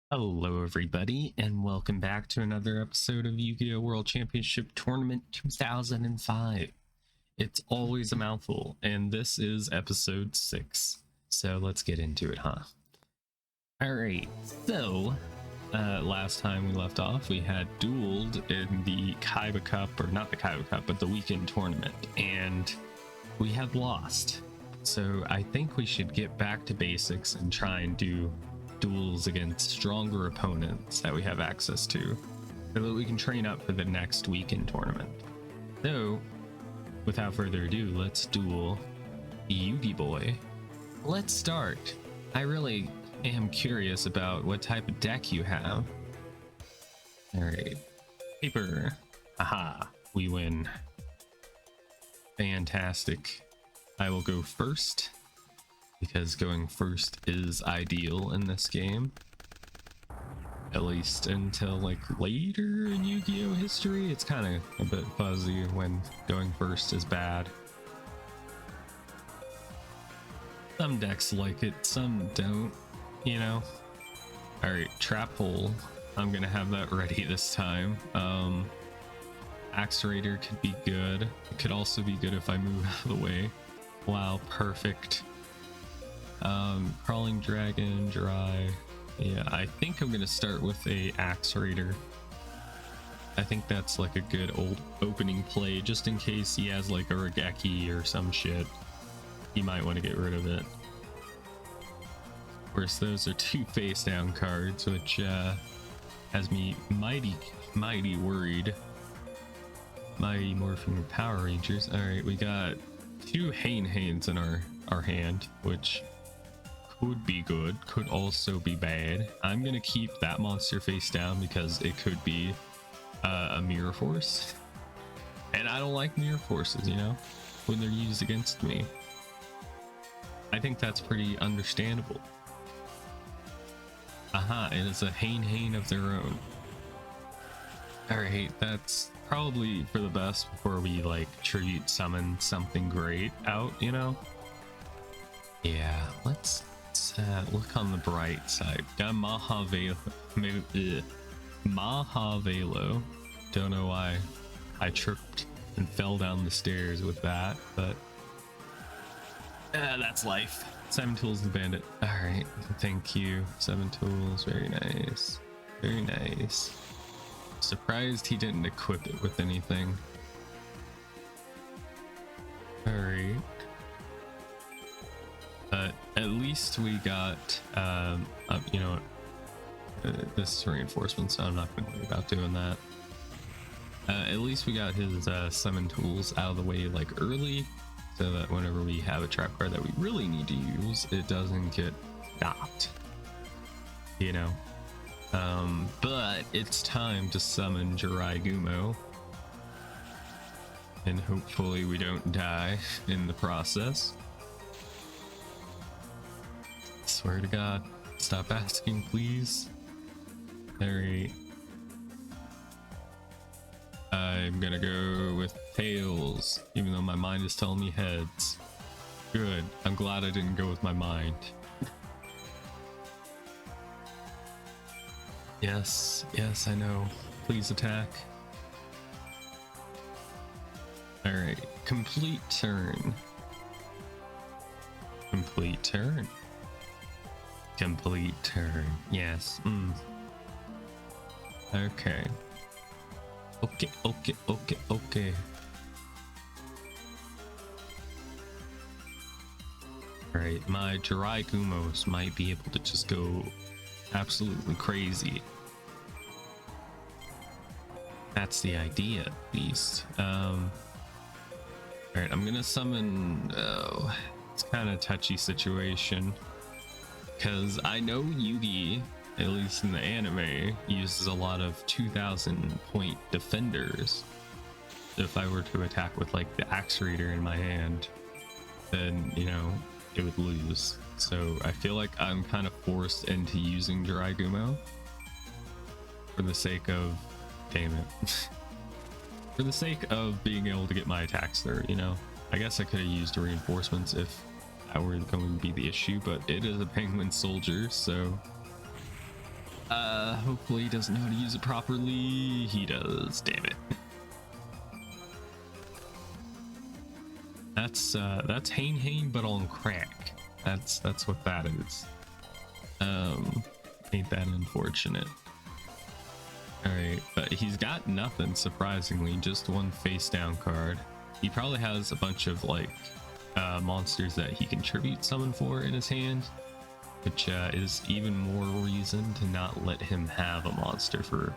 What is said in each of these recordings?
Hello everybody, and welcome back to another episode of Yu-Gi-Oh World Championship Tournament 2005. It's always a mouthful, and this is episode 6. So let's get into it, huh? Alright, so last time we left off, we had dueled in the Kaiba Cup, or not the Kaiba Cup, but the weekend tournament, and we had lost. So I think we should get back to basics and try and do duels against stronger opponents that we have access to so that we can train up for the next weekend tournament. So without further ado, let's duel Yugi Boy. Let's start. I really am curious about what type of deck you have. Alright, paper. Aha, we win. Fantastic. I will go first, because going first is ideal in this game. At least until like later in Yu-Gi-Oh history, it's kind of a bit fuzzy when going first is bad. Some decks like it, some don't, you know? Alright, Trap Hole. I'm gonna have that ready this time. Accelerator could be good. It could also be good if I move out of the way. Wow, perfect. Crawling Dragon, Dry. Yeah, I think I'm gonna start with a Accelerator. I think that's like a good old opening play, just in case he has like a Regeki or some shit. He might want to get rid of it. Of course, those are two face down cards, which has me mighty worried. Mighty Morphing Power Rangers. Alright, we got two Hanes in our hand, which could be good, could also be bad. I'm gonna keep that monster face down because it could be a mirror force, and I don't like mirror forces, you know, when they're used against me. I think that's pretty understandable. Aha, it is a Hane of their own. Alright, that's probably for the best before we like tribute summon something great out, you know? Yeah, let's look on the bright side. Got Mahavelo. Don't know why I tripped and fell down the stairs with that, but that's life. 7 Tools the Bandit. Alright, thank you. 7 Tools, very nice. Very nice. Surprised he didn't equip it with anything. Alright. At least we got, you know, this is reinforcement, so I'm not going to worry about doing that. At least we got his summon tools out of the way like early, so that whenever we have a trap card that we really need to use, it doesn't get stopped, you know. But it's time to summon Jirai Gumo, and hopefully we don't die in the process. Swear to God, stop asking, please. Alright. I'm gonna go with tails, even though my mind is telling me heads. Good. I'm glad I didn't go with my mind. Yes, I know. Please attack. Alright, complete turn. Complete turn. Complete turn. Yes. Okay. Okay. Alright, my Jirai Gumos might be able to just go absolutely crazy. That's the idea, at least. Alright, I'm gonna summon... Oh, it's kind of a touchy situation, because I know Yugi, at least in the anime, uses a lot of 2,000 point defenders. So if I were to attack with like the Accelerator in my hand, then, you know, it would lose. So I feel like I'm kind of forced into using Jirai Gumo for the sake of... Damn it. For the sake of being able to get my attacks there, you know. I guess I could have used reinforcements if that were going to be the issue, but it is a penguin soldier, so Hopefully he doesn't know how to use it properly. He does, damn it. That's Hane but on crack. That's what that is. Ain't that unfortunate. Alright, but he's got nothing, surprisingly, just one face down card. He probably has a bunch of like monsters that he can tribute summon for in his hand, which is even more reason to not let him have a monster for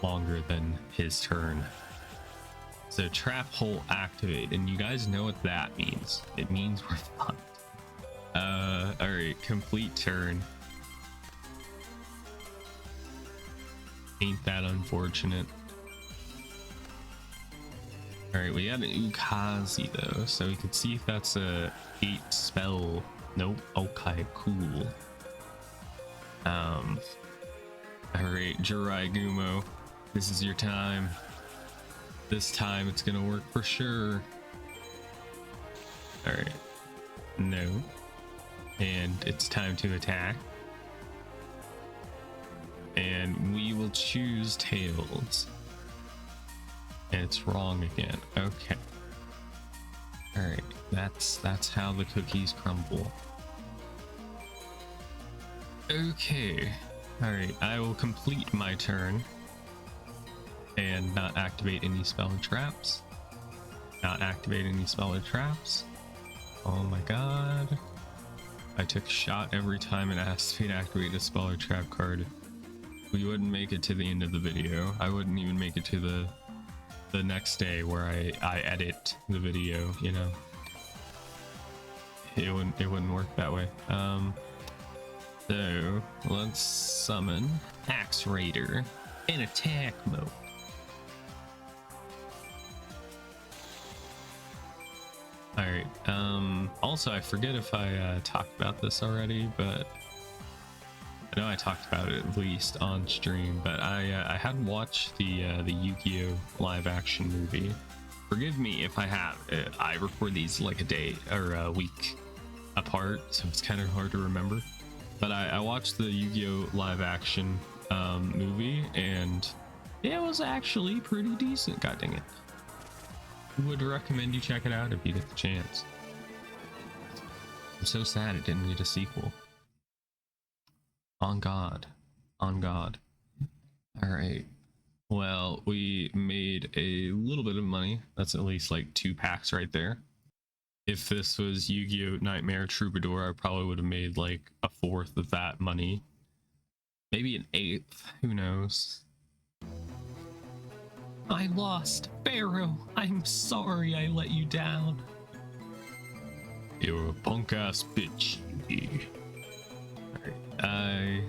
longer than his turn. So trap hole activate, and you guys know what that means. It means we're fucked. Alright, complete turn. Ain't that unfortunate. Alright, we got an Ukazi though, so we can see if that's a 8 spell. Nope. Okay, cool. Alright, Jirai Gumo, this is your time. This time it's gonna work for sure. Alright. No. And it's time to attack. And we will choose Tails. And it's wrong again. Okay. Alright, that's how the cookies crumble. Okay. Alright, I will complete my turn. And not activate any spell or traps. Not activate any spell or traps. Oh my god. I took a shot every time it asked me to activate a spell or trap card. We wouldn't make it to the end of the video. I wouldn't even make it to the next day where I edit the video, you know. It wouldn't work that way. So let's summon Axe Raider in attack mode. Alright, also I forget if I talked about this already, but I know I talked about it at least on stream, but I hadn't watched the Yu-Gi-Oh live action movie. Forgive me if I have. I record these like a day or a week apart, so it's kind of hard to remember. But I watched the Yu-Gi-Oh live action movie, and it was actually pretty decent. God dang it! Would recommend you check it out if you get the chance. I'm so sad it didn't get a sequel. On God. On God. Alright. Well, we made a little bit of money. That's at least like 2 packs right there. If this was Yu-Gi-Oh! Nightmare Troubadour, I probably would have made like a 1/4 of that money. Maybe an 1/8. Who knows? I lost. Pharaoh, I'm sorry I let you down. You're a punk ass bitch, Yugi. I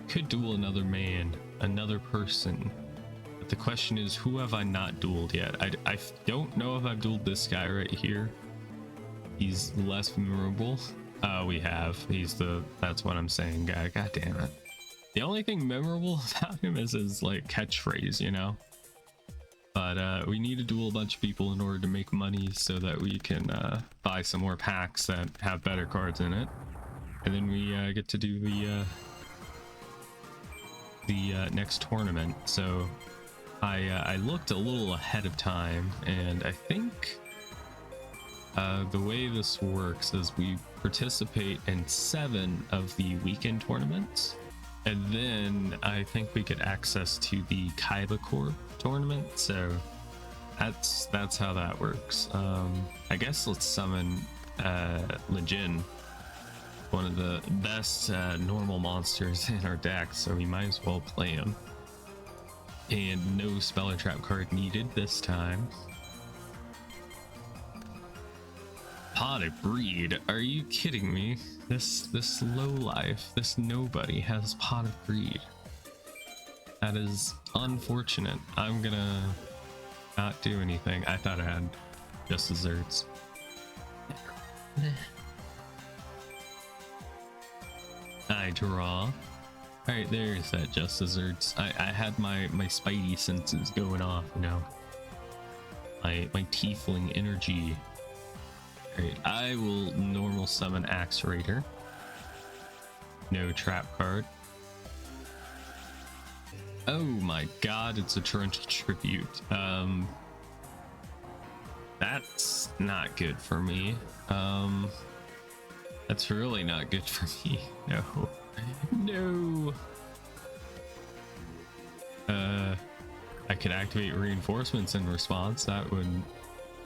could duel another man, another person, but the question is, who have I not dueled yet? I don't know if I've dueled this guy right here. He's less memorable. We have. That's what I'm saying, guy. God damn it. The only thing memorable about him is his like catchphrase, you know. But we need to duel a bunch of people in order to make money so that we can buy some more packs that have better cards in it. And then we get to do the next tournament. So I looked a little ahead of time, and I think the way this works is we participate in 7 of the weekend tournaments, and then I think we get access to the Kaiba Corp tournament. So that's how that works. I guess let's summon Lejin, one of the best normal monsters in our deck, so we might as well play him. And no spell or trap card needed this time. Potted breed? Are you kidding me? This low life, this nobody has potted breed. That is unfortunate. I'm gonna not do anything. I thought I had just desserts. I draw. Alright, there's that just desserts. I had my spidey senses going off, you know. My tiefling energy. Alright, I will normal summon Axe Raider. No trap card. Oh my god, it's a torrential tribute. That's not good for me. That's really not good for me. No. No. I could activate reinforcements in response. That wouldn't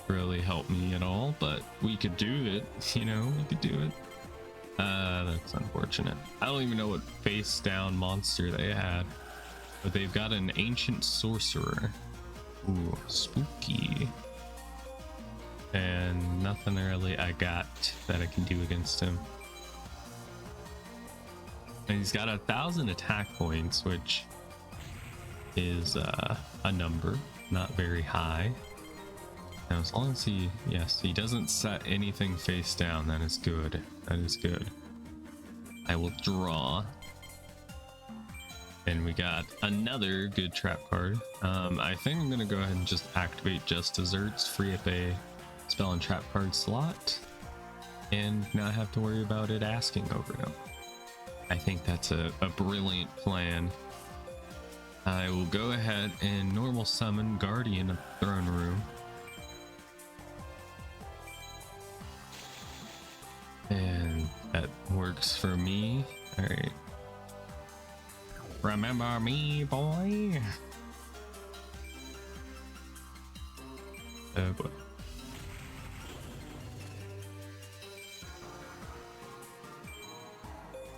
really help me at all, but we could do it. You know, we could do it. That's unfortunate. I don't even know what face down monster they had, but they've got an ancient sorcerer. Ooh, spooky. And nothing really I got that I can do against him. And he's got 1,000 attack points, which is a number, not very high. Now, as long as he, yes, he doesn't set anything face down, that is good. That is good. I will draw. And we got another good trap card. I think I'm gonna go ahead and just activate just desserts, free up a spell and trap card slot, and not have to worry about it asking over them. I think that's a brilliant plan. I will go ahead and normal summon Guardian of the Throne Room. And that works for me. Alright. Remember me, boy? Oh boy.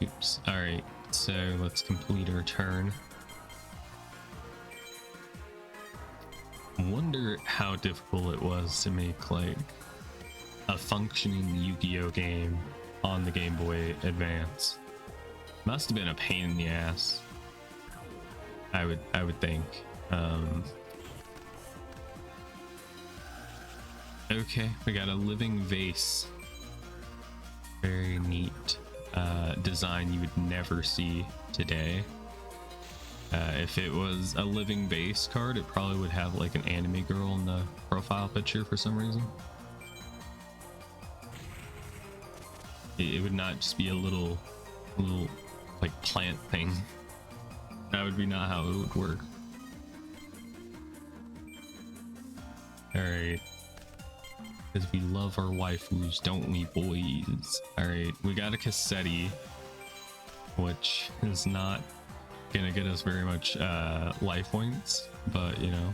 Oops. Alright, so let's complete our turn. Wonder how difficult it was to make like a functioning Yu-Gi-Oh game on the Game Boy Advance. Must have been a pain in the ass. I would think. Okay, we got a living vase. Very neat design you would never see today. If it was a living base card, it probably would have like an anime girl in the profile picture for some reason. It would not just be a little like plant thing. That would be not how it would work. Alright. Because we love our waifus, don't we, boys? Alright, we got a Cassetti, which is not gonna get us very much life points, but you know,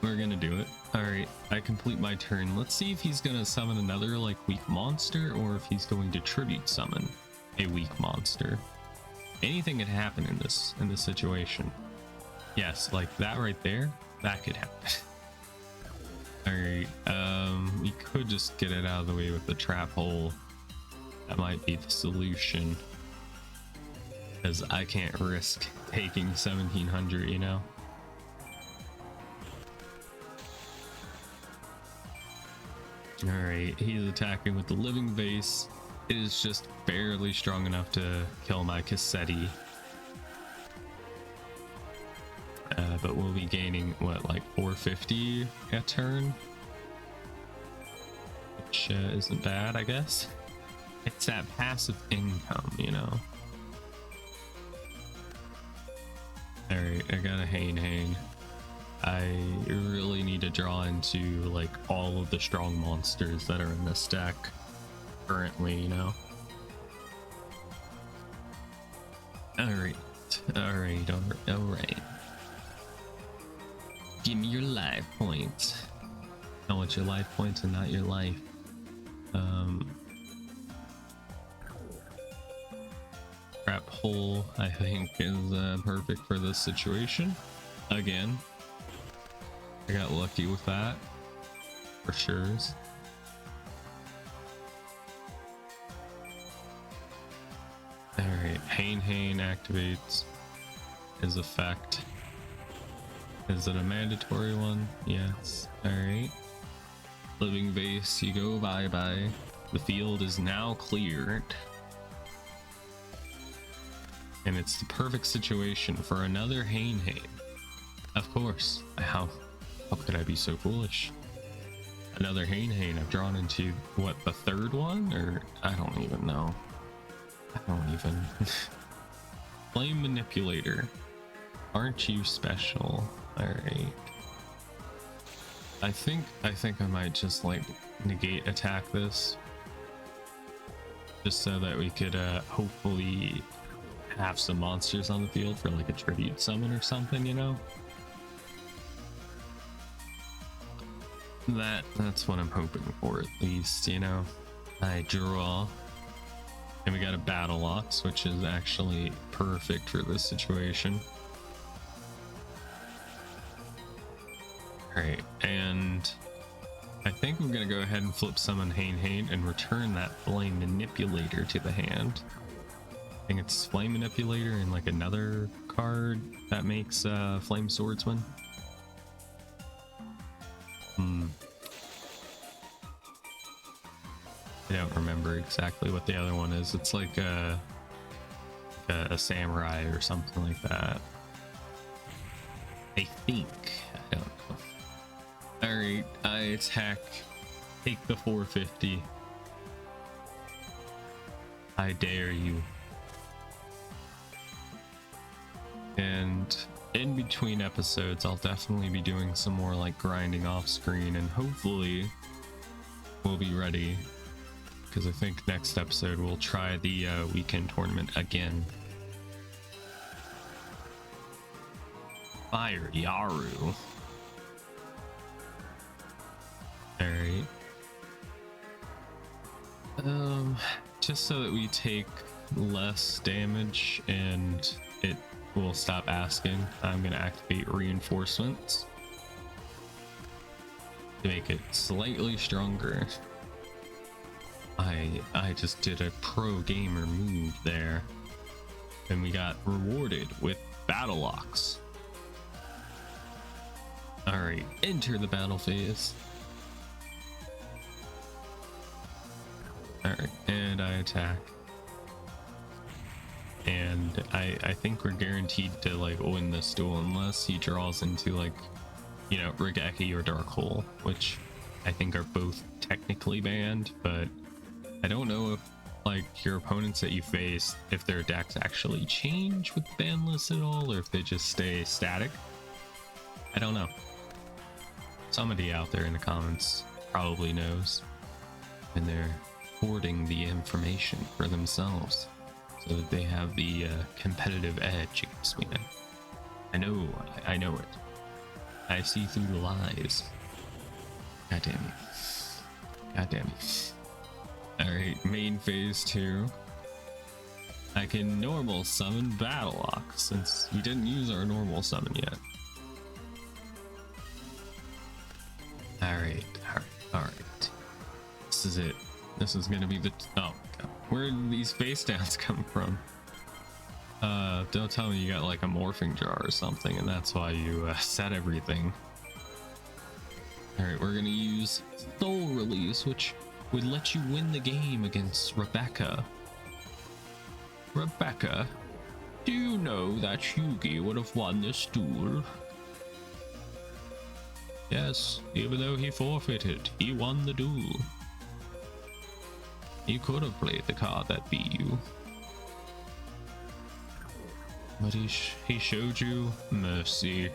we're gonna do it. Alright, I complete my turn. Let's see if he's gonna summon another like weak monster, or if he's going to tribute summon a weak monster. Anything could happen in this situation. Yes, like that right there, that could happen. Alright, we could just get it out of the way with the trap hole. That might be the solution, because I can't risk taking 1700, you know. Alright, he's attacking with the living vase. It is just barely strong enough to kill my Cassetti. But we'll be gaining, what, like 450 a turn? Which isn't bad, I guess. It's that passive income, you know. Alright, I got a Hane. I really need to draw into like all of the strong monsters that are in this deck currently, you know. Alright. Give me your life points. I want your life points and not your life. Trap hole, I think, is perfect for this situation. Again, I got lucky with that, for sure. Alright, Hane activates his effect. Is it a mandatory one? Yes. Alright. Living vase, you go bye-bye. The field is now cleared. And it's the perfect situation for another Hane. Of course. How could I be so foolish? Another Hane. I've drawn into, what, the third one? Or I don't even know. Flame Manipulator. Aren't you special? Alright. I think I might just like negate attack this. Just so that we could hopefully have some monsters on the field for like a tribute summon or something, you know? That's what I'm hoping for, at least, you know. I draw, and we got a Battle Ox, which is actually perfect for this situation. Alright, and I think I'm gonna go ahead and flip summon Hain and return that Flame Manipulator to the hand. I think it's Flame Manipulator and like another card that makes Flame Swordsman. I don't remember exactly what the other one is. It's like a samurai or something like that. I think. I don't know. Alright, I attack. Take the 450. I dare you. And in between episodes, I'll definitely be doing some more like grinding off screen, and hopefully we'll be ready, because I think next episode we'll try the weekend tournament again. Fire Yaru. Alright. Just so that we take less damage and it will stop asking, I'm gonna activate reinforcements to make it slightly stronger. I just did a pro gamer move there, and we got rewarded with Battle Ox. Alright, enter the battle phase. Alright, and I attack. And I think we're guaranteed to like win this duel unless he draws into like, you know, Regeki or Dark Hole, which I think are both technically banned, but I don't know if like your opponents that you face, if their decks actually change with the ban list at all, or if they just stay static. I don't know. Somebody out there in the comments probably knows, and they're hoarding the information for themselves so that they have the competitive edge against me. I know it. I see through the lies. God damn it. God damn it. Alright, main phase 2. I can normal summon Battle Ox since we didn't use our normal summon yet. Alright. This is it. This is gonna be the... Oh, God. Where did these face downs come from? Don't tell me you got like a morphing jar or something and that's why you set everything. Alright, we're gonna use Soul Release, which would let you win the game against Rebecca. Rebecca, do you know that Yugi would have won this duel? Yes, even though he forfeited, he won the duel. He could have played the card that beat you, but he showed you mercy.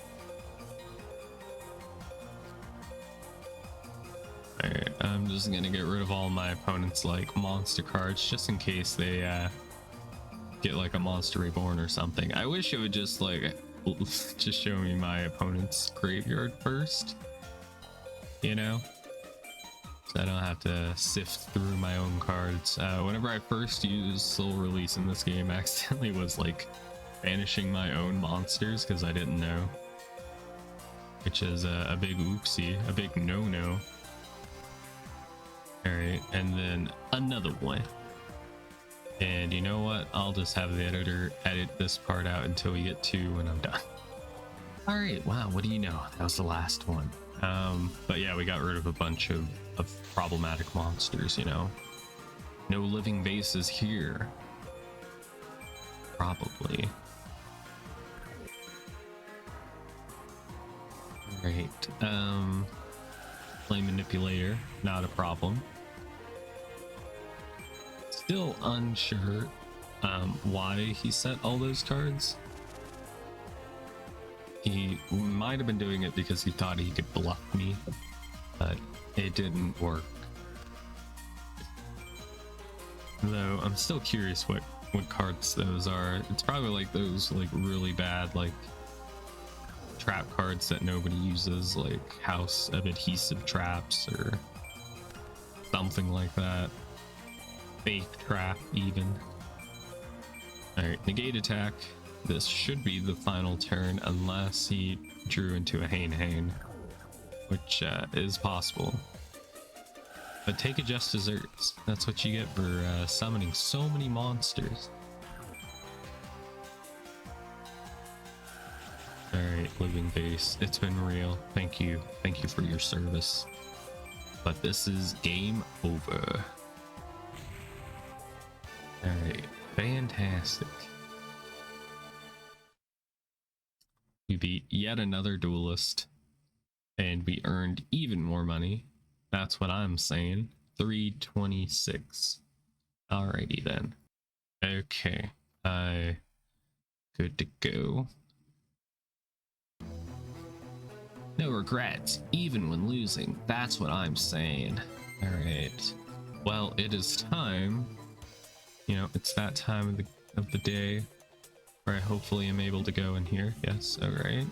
Alright, I'm just gonna get rid of all my opponent's like monster cards just in case they get like a monster reborn or something. I wish it would just like just show me my opponent's graveyard first, you know, so I don't have to sift through my own cards. Whenever I first used Soul Release in this game, I accidentally was like banishing my own monsters because I didn't know, which is a big oopsie, a big no-no. Alright, and then another one. And you know what? I'll just have the editor edit this part out until we get to when I'm done. Alright, wow, what do you know? That was the last one. But yeah, we got rid of a bunch of problematic monsters, you know. No living bases here. Probably. Alright, Flame Manipulator, not a problem. Still unsure why he set all those cards. He might have been doing it because he thought he could bluff me, but it didn't work. Though I'm still curious what cards those are. It's probably like those like really bad like trap cards that nobody uses, like House of Adhesive Traps or something like that. Fake Trap even. Alright, negate attack. This should be the final turn unless he drew into a Hane, which is possible. But take a Just Desserts. That's what you get for summoning so many monsters. Alright, Living Base. It's been real. Thank you. Thank you for your service. But this is game over. Alright, fantastic. We beat yet another duelist. And we earned even more money. That's what I'm saying. 326. Alrighty then. Okay. Good to go. No regrets, even when losing. That's what I'm saying. Alright. Well, it is time. You know, it's that time of the day where I hopefully am able to go in here. Yes, alright.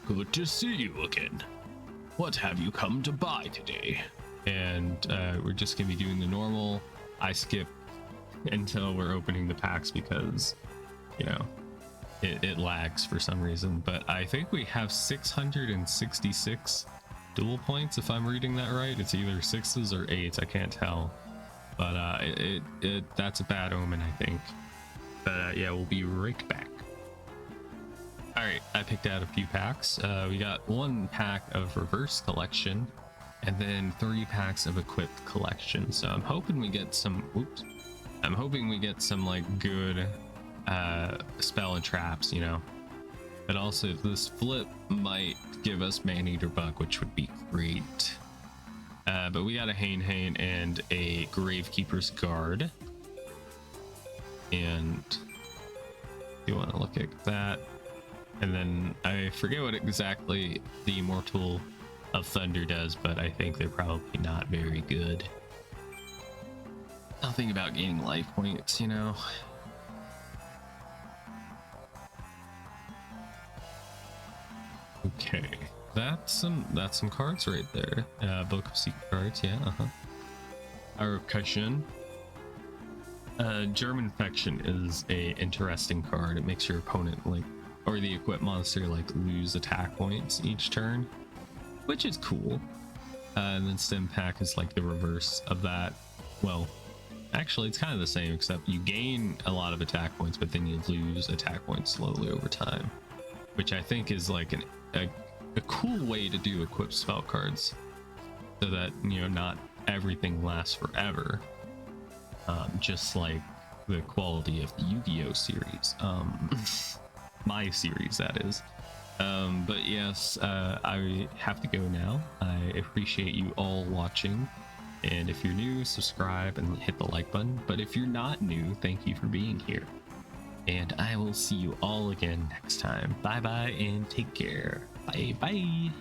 Good to see you again. What have you come to buy today? And we're just gonna be doing the normal. I skip until we're opening the packs because, you know, it lags for some reason. But I think we have 666 duel points, if I'm reading that right. It's either 6s or 8s, I can't tell. But that's a bad omen, I think. But yeah, we'll be right back. Alright, I picked out a few packs. We got 1 pack of Reverse Collection, and then 3 packs of Equipped Collection. So I'm hoping we get some, I'm hoping we get some like good spell and traps, you know. But also this flip might give us Man-Eater Buck, which would be great. But we got a Hane and a Gravekeeper's Guard. And you want to look at that. And then I forget what exactly the Immortal of Thunder does, but I think they're probably not very good. Nothing about gaining life points, you know. Okay, that's some cards right there. Book of Secret cards, yeah. Our cushion. Germ Infection is a interesting card. It makes your opponent like, or the equipped monster, like lose attack points each turn, which is cool. And then Stim Pack is like the reverse of that. Well, actually it's kind of the same, except you gain a lot of attack points, but then you lose attack points slowly over time, which I think is like a cool way to do equipped spell cards, so that, you know, not everything lasts forever. Just like the quality of the Yu-Gi-Oh series. My series, that is. But yes, I have to go now. I appreciate you all watching, and if you're new, subscribe and hit the like button. But if you're not new, thank you for being here, and I will see you all again next time. Bye bye and take care. Bye bye.